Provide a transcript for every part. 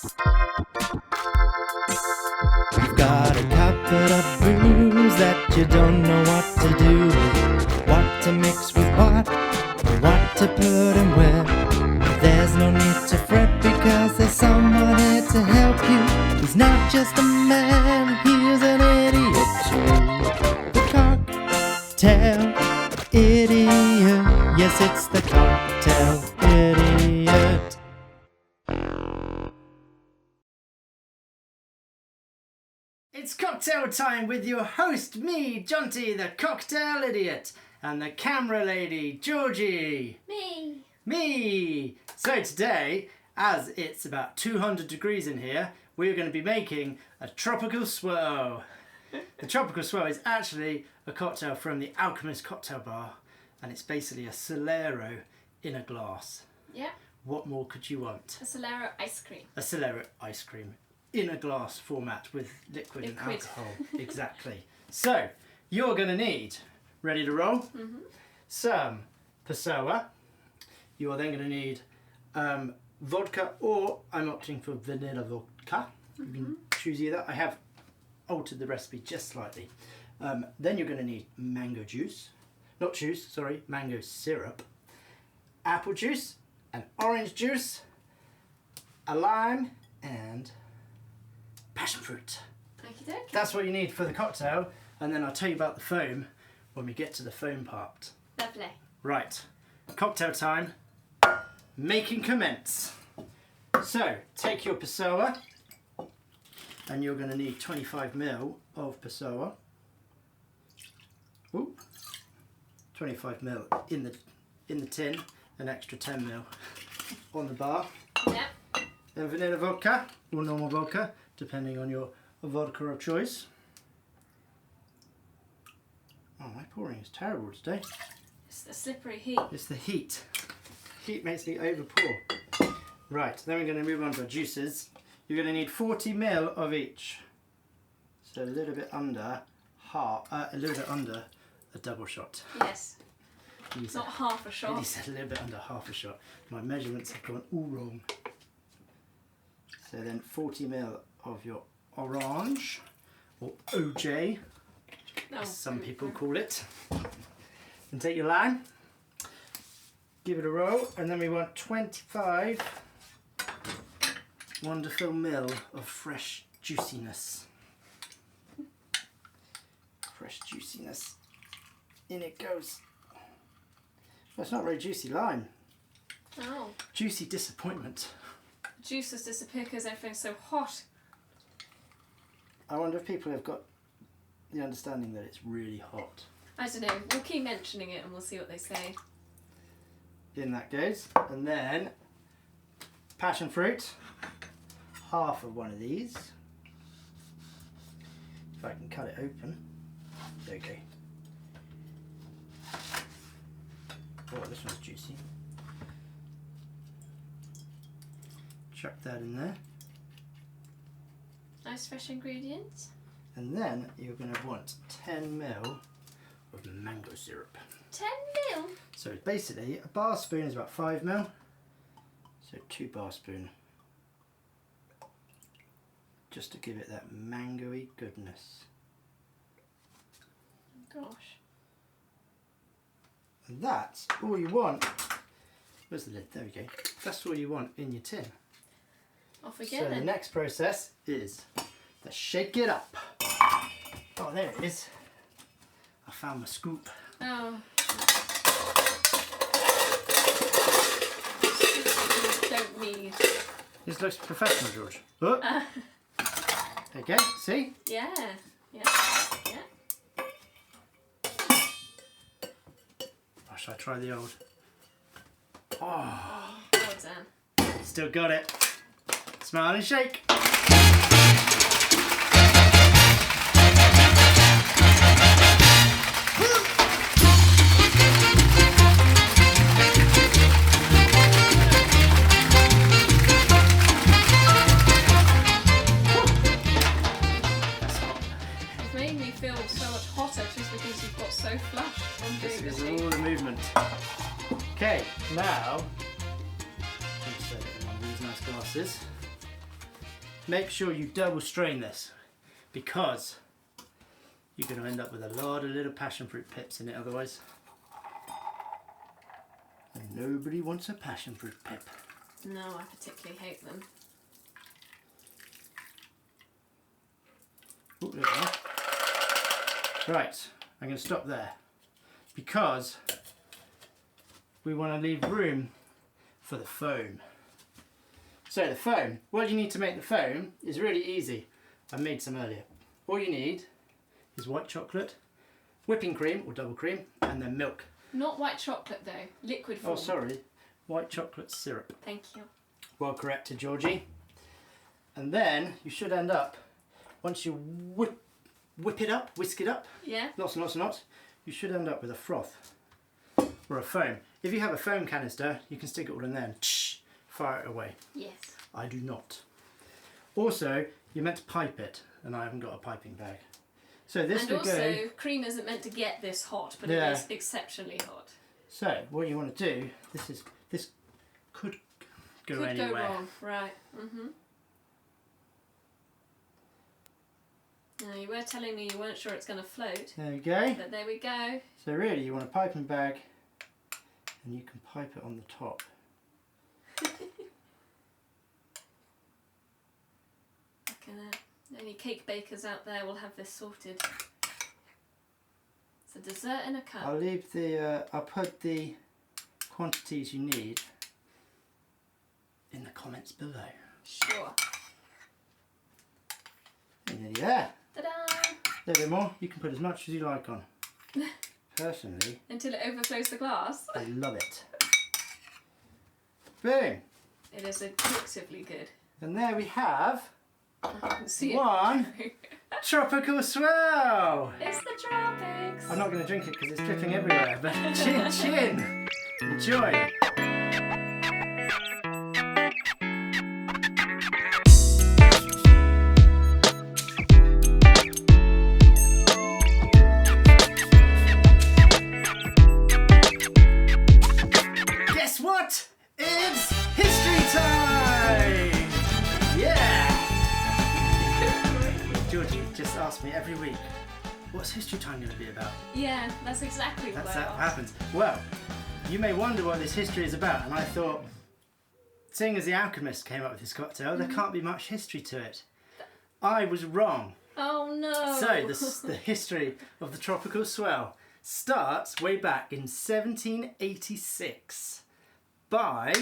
You've got a cupboard of booze that you don't know what to do with, what to mix with what to put in where. There's no need to fret because there's someone here to help you. He's not just a man, he's an idiot too. The cocktail idiot, yes, it's the cocktail idiot. It's cocktail time with your host, me, Jonty, the cocktail idiot, and the camera lady, Georgie. Me. So today, as it's about 200 degrees in here, we're going to be making a tropical swirl. The tropical swirl is actually a cocktail from the Alchemist Cocktail Bar, and it's basically a Solero in a glass. Yeah. What more could you want? A Solero ice cream. A Solero ice cream in a glass format with liquid. And alcohol. Exactly. So, you're going to need, ready to roll? Mm-hmm. Some Passoa. You are then going to need vodka, or I'm opting for Vanilla Vodka. You can choose either. I have altered the recipe just slightly. Then you're going to need mango juice. Not juice, sorry, mango syrup. Apple juice, and orange juice, a lime, and passion fruit. Okie dokie. That's what you need for the cocktail, and then I'll tell you about the foam when we get to the foam part. Lovely. Right, cocktail time. Making commence. So, take your Passoa, and you're going to need 25 ml of Passoa. Ooh, 25 ml in the tin, an extra 10 ml on the bar. Yep. Then vanilla vodka or normal vodka, depending on your vodka of choice. Oh, my pouring is terrible today. It's the slippery heat. It's the heat. Heat makes me over pour. Right, then we're going to move on to our juices. You're going to need 40 ml of each. So a little bit under a double shot. Yes. Not half a shot. It is a little bit under half a shot. My measurements have gone all wrong. So then 40 ml of your orange, or OJ, as some people call it. And take your lime, give it a roll, and then we want 25 wonderful ml of fresh juiciness. Fresh juiciness. In it goes. Well, it's not very juicy lime. Oh. Juicy disappointment. Juices disappear because everything's so hot. I wonder if people have got the understanding that it's really hot. I don't know. We'll keep mentioning it and we'll see what they say. In that goes. And then passion fruit. Half of one of these. If I can cut it open. Okay. Oh, this one's juicy. Chuck that in there. Nice fresh ingredients. And then you're going to want 10 ml of mango syrup. 10 ml? So basically, a bar spoon is about 5 ml. So 2 bar spoon. Just to give it that mango-y goodness. Gosh. And that's all you want. Where's the lid? There we go. That's all you want in your tin. Off we go So then. the next process is to shake it up. Oh, there it is. I found my scoop. Oh. Don't need. This looks professional, George. Oh. There you go. See? Yeah. Yeah. Yeah. Or shall I try the old? Oh. Well done. Still got it. Smile and shake. It's made me feel so much hotter just because you've got so flushed from doing This this. is all the movement. Okay, now, insert it in one of these nice glasses. make sure you double strain this, because you're going to end up with a lot of little passion fruit pips in it otherwise. And nobody wants a passion fruit pip. No, I particularly hate them. Oh, there we are. Right, I'm going to stop there because we want to leave room for the foam. So the foam, what you need to make the foam is really easy. I made some earlier. All you need is white chocolate, whipping cream or double cream, and then milk. Not white chocolate though, liquid form. Oh, sorry, white chocolate syrup. Thank you. Well corrected, Georgie. And then you should end up, once you whip it up, whisk it up, yeah, lots and lots and lots, you should end up with a froth or a foam. If you have a foam canister, you can stick it all in there and fire it away. Yes. I do not. Also, you're meant to pipe it, and I haven't got a piping bag. So this and would also, go... cream isn't meant to get this hot, but Yeah. it is exceptionally hot. So what you want to do, this could go anywhere. Could go wrong, right. Mm-hmm. Now, you were telling me you weren't sure it's going to float. There we go. But there we go. So really, you want a piping bag, and you can pipe it on the top. Any cake bakers out there will have this sorted. It's a dessert in a cup. I'll leave the, I'll put the quantities you need in the comments below. Sure. And nearly there. Ta-da! A little bit more. You can put as much as you like on. Personally, Until it overflows the glass. I love it. Boom. It is addictively good. And there we have I can see one it. tropical swirl. It's the tropics. I'm not going to drink it because it's dripping everywhere, but chin chin. Enjoy. Guess what? It's history time! Yeah! Georgie just asks me every week, what's history time going to be about? Yeah, that's exactly what That's I how it asked. happens. Well, you may wonder what this history is about, and I thought, seeing as the Alchemist came up with this cocktail, there can't be much history to it. I was wrong. Oh no! So, the history of the tropical swirl starts way back in 1786 by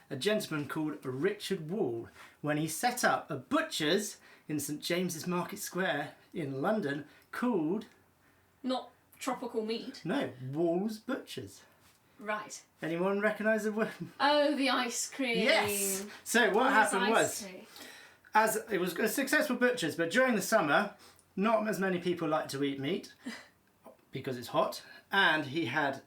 a gentleman called Richard Wall when he set up a butcher's in St James's Market Square in London called... Not tropical meat. No, Wall's Butchers. Right. Anyone recognise the word? Oh, the ice cream. Yes! So what happened was, as it was a successful butcher's, but during the summer, not as many people like to eat meat because it's hot, and he had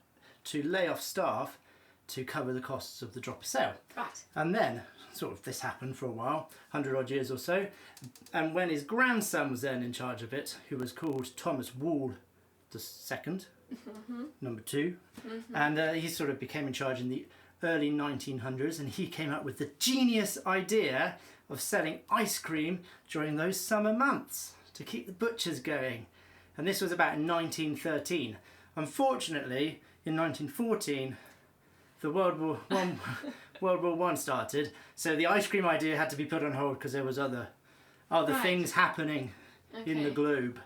to lay off staff to cover the costs of the drop of sale. Right. And then, sort of, this happened for a while, 100 odd years or so, and when his grandson was then in charge of it, who was called Thomas Wall II, number 2, and he sort of became in charge in the early 1900s, and he came up with the genius idea of selling ice cream during those summer months to keep the butchers going. And this was about in 1913. Unfortunately, in 1914, the World War I started, so the ice cream idea had to be put on hold because there was other Right. things happening in the Okay. globe,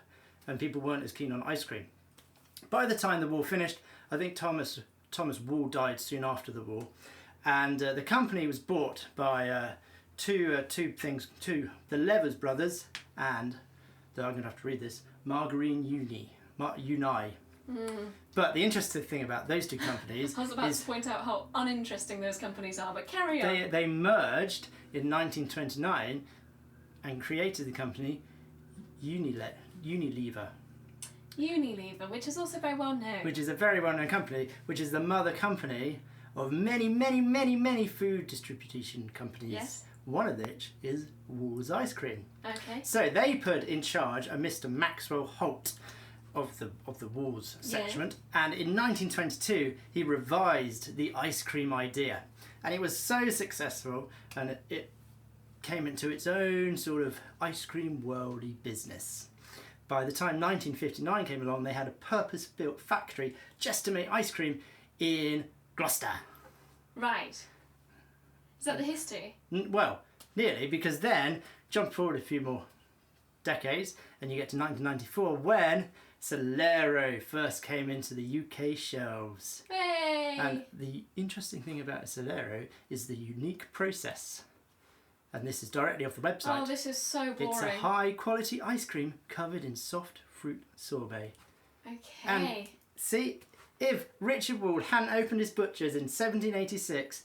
and people weren't as keen on ice cream. By the time the war finished, I think Thomas Wall died soon after the war, and the company was bought by the Levers brothers and I'm going to have to read this, Margarine Uni. But the interesting thing about those two companies I was about is to point out how uninteresting those companies are, but carry on. they merged in 1929 and created the company Unilever, Unilever, which is also very well known. which is a very well-known company, which is the mother company of many food distribution companies. Yes. One of which is Wall's Ice Cream. Okay. So they put in charge a Mr. Maxwell Holt of the Wall's segment, and in 1922 he revised the ice cream idea, and it was so successful, and it came into its own sort of ice cream worldy business. By the time 1959 came along, they had a purpose-built factory just to make ice cream in Gloucester. Right. Is that the history? Well, nearly, because then, jump forward a few more decades, and you get to 1994 when Solero first came into the UK shelves. Hey! And the interesting thing about a Solero is the unique process. And this is directly off the website. Oh, this is so boring. It's a high quality ice cream covered in soft fruit sorbet. Okay. And see, if Richard Wald hadn't opened his butcher's in 1786,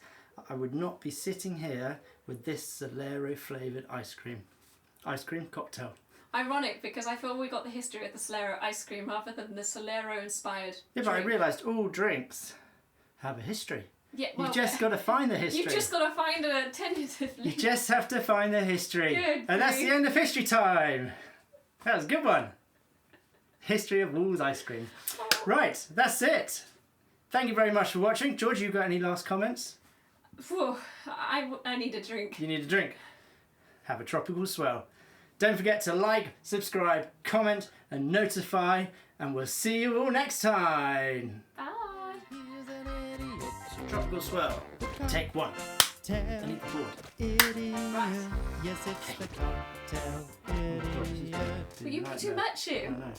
I would not be sitting here with this Solero flavoured ice cream cocktail. Ironic, because I thought we got the history of the Solero ice cream rather than the Solero inspired Yeah, but I realised all drinks have a history. Yeah, well, You've just got to find the history. You've just got to find it tentatively. You just have to find the history. Good And that's grief. the end of history time. That was a good one. History of Wall's ice cream. Right, that's it. Thank you very much for watching. George, you got any last comments? Phew, I need a drink. You need a drink. Have a tropical swirl. Don't forget to like, subscribe, comment and notify, and we'll see you all next time. Bye. Tropical swirl. Take one. And eat the board. Right. Yes, it's the cocktail idiot. Will you be too much, you? I know.